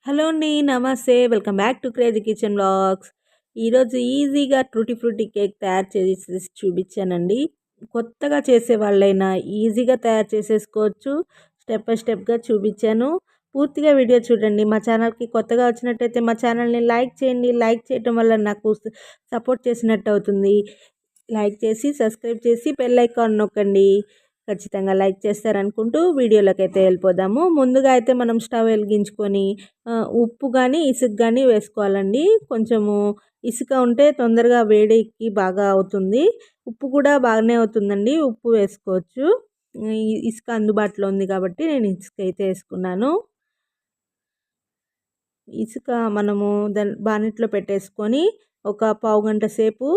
Hello అండి. నమస్తే. Welcome back to crazy kitchen vlogs. ఈరోజు ఈజీగా ట్రూటీ ఫ్రూటీ కేక్ తయారు చేసి చూపించానండి. కొత్తగా చేసేవాళ్ళైనా ఈజీగా తయారు చేసేసుకోవచ్చు. స్టెప్ బై స్టెప్‌గా చూపించాను. పూర్తిగా వీడియో చూడండి. మా ఛానల్‌కి కొత్తగా వచ్చినట్టయితే మా ఛానల్‌ని లైక్ చేయండి. లైక్ చేయటం వల్ల నాకు సపోర్ట్ చేసినట్టు అవుతుంది. లైక్ చేసి, సబ్స్క్రైబ్ చేసి బెల్ ఐకాన్ నొక్కండి. ఖచ్చితంగా లైక్ చేస్తారనుకుంటూ వీడియోలోకైతే వెళ్ళిపోదాము. ముందుగా అయితే మనం స్టవ్ వెలిగించుకొని ఉప్పు కానీ ఇసుక కానీ వేసుకోవాలండి. కొంచెము ఇసుక ఉంటే తొందరగా వేడికి బాగా అవుతుంది. ఉప్పు కూడా బాగానే అవుతుందండి. ఉప్పు వేసుకోవచ్చు. ఇసుక అందుబాటులో ఉంది కాబట్టి నేను ఇసుక అయితే వేసుకున్నాను. ఇసుక మనము దాని బానెట్లో పెట్టేసుకొని ఒక పావుగంట సేపు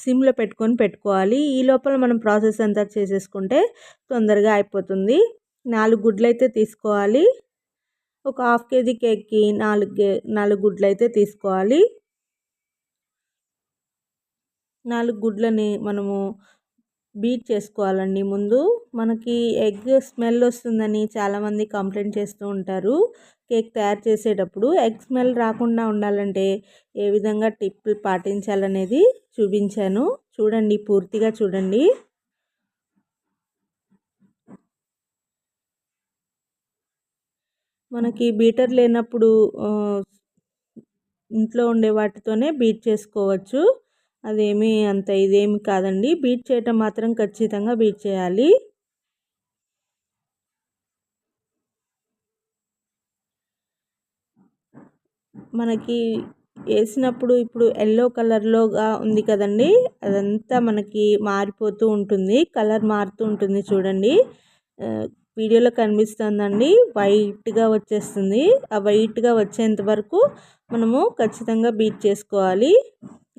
సిమ్లో పెట్టుకోవాలి. ఈ లోపల మనం ప్రాసెస్ అంతా చేసేసుకుంటే తొందరగా అయిపోతుంది. 4 గుడ్లు అయితే తీసుకోవాలి. ఒక హాఫ్ కేజీ కేక్కి 4 గుడ్లు అయితే తీసుకోవాలి. 4 గుడ్లని మనము బీట్ చేసుకోవాలండి. ముందు మనకి ఎగ్ స్మెల్ వస్తుందని చాలామంది కంప్లైంట్ చేస్తూ ఉంటారు. కేక్ తయారు చేసేటప్పుడు ఎగ్ స్మెల్ రాకుండా ఉండాలంటే ఏ విధంగా టిప్పులు పాటించాలనేది చూపించాను. చూడండి, పూర్తిగా చూడండి. మనకి బీటర్ లేనప్పుడు ఇంట్లో ఉండే వాటితోనే బీట్ చేసుకోవచ్చు. అదేమీ అంత ఇదేమి కాదండి. బీట్ చేయటం మాత్రం ఖచ్చితంగా బీట్ చేయాలి. మనకి వేసినప్పుడు ఇప్పుడు ఎల్లో కలర్లోగా ఉంది కదండి, అదంతా మనకి మారిపోతూ ఉంటుంది. కలర్ మారుతూ ఉంటుంది చూడండి. వీడియోలో కనిపిస్తుందండి, వైట్గా వచ్చేస్తుంది. ఆ వైట్గా వచ్చేంత వరకు మనము ఖచ్చితంగా బీట్ చేసుకోవాలి.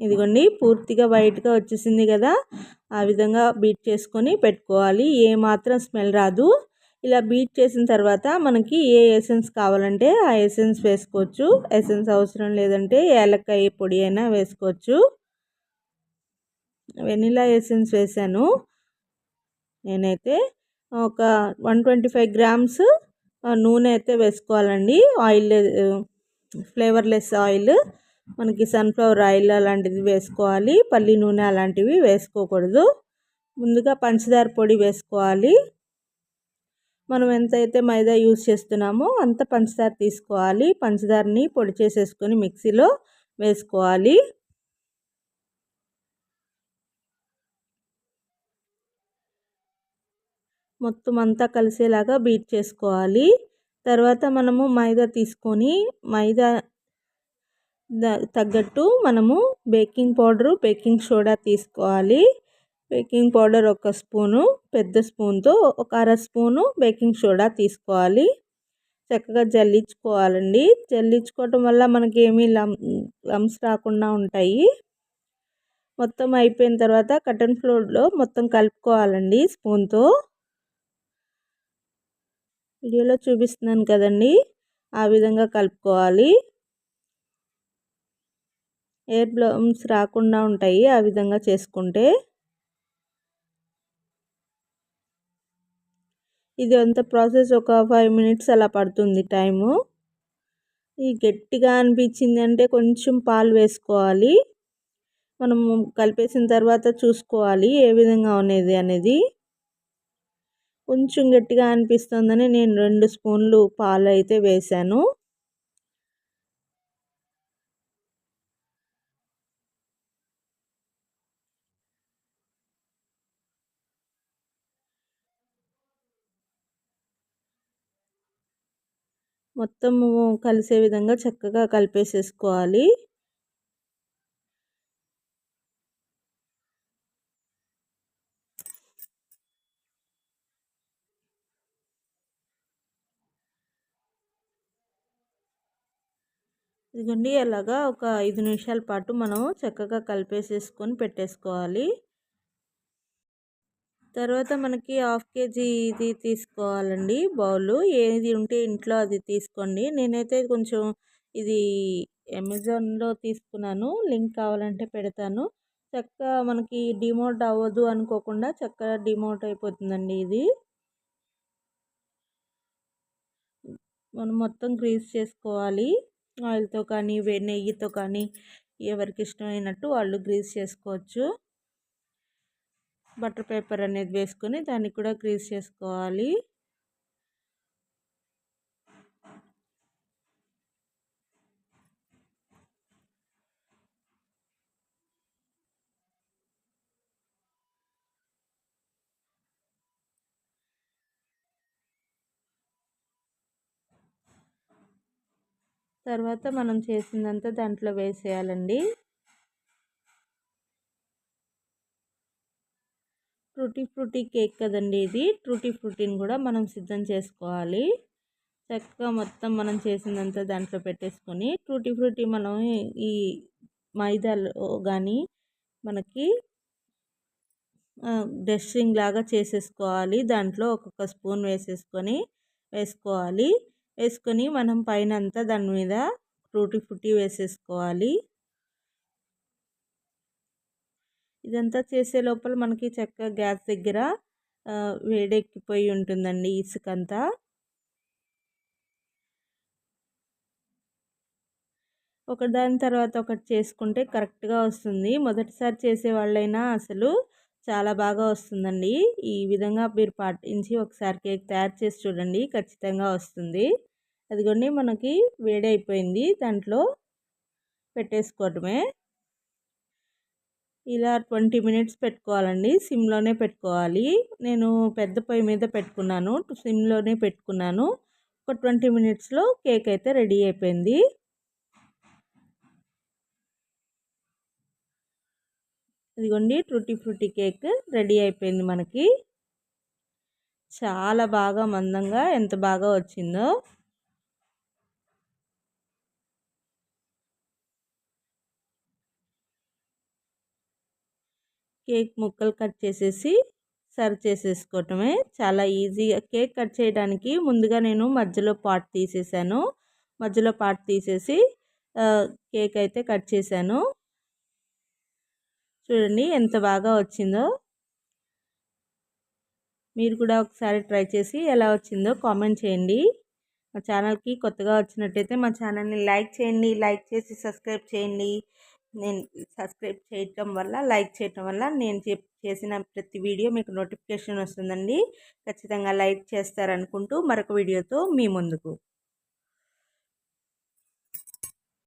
ఇదిగోండి, పూర్తిగా వైట్గా వచ్చేసింది కదా, ఆ విధంగా బీట్ చేసుకొని పెట్టుకోవాలి. ఏ మాత్రం స్మెల్ రాదు. ఇలా బీట్ చేసిన తర్వాత మనకి ఏ ఎసెన్స్ కావాలంటే ఆ ఎసెన్స్ వేసుకోవచ్చు. ఎసెన్స్ అవసరం లేదంటే ఏలక్కాయ పొడి అయినా వేసుకోవచ్చు. వెనిలా ఎసెన్స్ వేసాను నేనైతే. ఒక 125 గ్రామ్స్ నూనె అయితే వేసుకోవాలండి. ఆయిల్, ఫ్లేవర్లెస్ ఆయిల్, మనకి సన్ఫ్లవర్ ఆయిల్ అలాంటిది వేసుకోవాలి. పల్లి నూనె అలాంటివి వేసుకోకూడదు. ముందుగా పంచదార పొడి వేసుకోవాలి. మనం ఎంతైతే మైదా యూజ్ చేస్తున్నామో అంత పంచదార తీసుకోవాలి. పంచదారని పొడి చేసేసుకొని మిక్సీలో వేసుకోవాలి. మొత్తం అంతా కలిసేలాగా బీట్ చేసుకోవాలి. తర్వాత మనము మైదా తీసుకొని మైదా తగ్గట్టు మనము బేకింగ్ పౌడరు, బేకింగ్ సోడా తీసుకోవాలి. బేకింగ్ పౌడర్ ఒక స్పూను, పెద్ద స్పూన్తో ఒక అర స్పూను బేకింగ్ సోడా తీసుకోవాలి. చక్కగా జల్లించుకోవాలండి. జల్లించుకోవటం వల్ల మనకి ఏమీ లమ్స్ రాకుండా ఉంటాయి. మొత్తం అయిపోయిన తర్వాత కటన్ ఫ్లోర్లో మొత్తం కలుపుకోవాలండి స్పూన్తో. వీడియోలో చూపిస్తున్నాను కదండి, ఆ విధంగా కలుపుకోవాలి. ఎయిర్ బ్లమ్స్ రాకుండా ఉంటాయి ఆ విధంగా చేసుకుంటే. ఇది అంత ప్రాసెస్ ఒక 5 మినిట్స్ అలా పడుతుంది టైము. ఈ గట్టిగా అనిపించింది అంటే కొంచెం పాలు వేసుకోవాలి. మనము కలిపేసిన తర్వాత చూసుకోవాలి ఏ విధంగా అనేది. కొంచెం గట్టిగా అనిపిస్తుందని నేను 2 స్పూన్లు పాలు అయితే వేశాను. మొత్తము కలిసే విధంగా చక్కగా కలిపేసేసుకోవాలి. ఇదిగోండి, అలాగా ఒక 5 నిమిషాల పాటు మనం చక్కగా కలిపేసేసుకొని పెట్టేసుకోవాలి. తర్వాత మనకి హాఫ్ కేజీ ఇది తీసుకోవాలండి బౌలు. ఏది ఉంటే ఇంట్లో అది తీసుకోండి. నేనైతే కొంచెం ఇది అమెజాన్లో తీసుకున్నాను. లింక్ కావాలంటే పెడతాను. చక్కగా మనకి డిమోట్ అవ్వదు అనుకోకుండా చక్కగా డిమోట్ అయిపోతుందండి ఇది. మనం మొత్తం గ్రీస్ చేసుకోవాలి. ఆయిల్‌తో కానీ, నెయ్యితో కానీ ఎవరికి ఇష్టమైనట్టు వాళ్ళు గ్రీస్ చేసుకోవచ్చు. బటర్ పేపర్ అనేది వేసుకొని దాన్ని కూడా గ్రీస్ చేసుకోవాలి. తర్వాత మనం చేసిందంతా దాంట్లో వేసేయాలండి. ట్రూటీ ఫ్రూటీ కేక్ కదండి ఇది. ట్రూటీ ఫ్రూటీని కూడా మనం సిద్ధం చేసుకోవాలి. చక్కగా మొత్తం మనం చేసిందంతా దాంట్లో పెట్టేసుకొని ట్రూటీ ఫ్రూటీ మనం ఈ మైదాలో కానీ మనకి డస్టింగ్ లాగా చేసేసుకోవాలి. దాంట్లో ఒక్కొక్క స్పూన్ వేసుకోవాలి. వేసుకొని మనం పైన అంతా దాని మీద ట్రూటీ ఫ్రూటీ వేసేసుకోవాలి. ఇదంతా చేసే లోపల మనకి చక్కగా గ్యాస్ దగ్గర వేడెక్కిపోయి ఉంటుందండి ఇసుకంతా. ఒకదాని తర్వాత ఒకటి చేసుకుంటే కరెక్ట్గా వస్తుంది. మొదటిసారి చేసే వాళ్ళైనా అసలు చాలా బాగా వస్తుందండి. ఈ విధంగా మీరు పాటించి ఒకసారి కేక్ తయారు చేసి చూడండి, ఖచ్చితంగా వస్తుంది. అదిగోండి మనకి వేడైపోయింది, దాంట్లో పెట్టేసుకోవటమే. ఇలా 20 మినిట్స్ పెట్టుకోవాలండి. సిమ్లోనే పెట్టుకోవాలి. నేను పెద్ద పొయ్యి మీద పెట్టుకున్నాను, సిమ్లోనే పెట్టుకున్నాను. ఒక 20 మినిట్స్లో కేక్ అయితే రెడీ అయిపోయింది. ఇదిగోండి ట్రూటీ ఫ్రూటీ కేక్ రెడీ అయిపోయింది మనకి. చాలా బాగా మందంగా ఎంత బాగా వచ్చిందో. కేక్ ముక్కలు కట్ చేసేసి సర్వ్ చేసేసుకోవటమే. చాలా ఈజీగా కేక్ కట్ చేయడానికి ముందుగా నేను మధ్యలో పార్ట్ తీసేసాను. మధ్యలో పార్ట్ తీసేసి కేక్ అయితే కట్ చేశాను. చూడండి ఎంత బాగా వచ్చిందో. మీరు కూడా ఒకసారి ట్రై చేసి ఎలా వచ్చిందో కామెంట్ చేయండి. మా ఛానల్కి కొత్తగా వచ్చినట్టయితే మా ఛానల్ని లైక్ చేయండి. లైక్ చేసి సబ్స్క్రైబ్ చేయండి. నేను సబ్స్క్రైబ్ చేయటం వల్ల, లైక్ చేయటం వల్ల నేను చేసిన ప్రతి వీడియో మీకు నోటిఫికేషన్ వస్తుందండి. ఖచ్చితంగా లైక్ చేస్తారనుకుంటూ మరొక వీడియోతో మీ ముందుకు.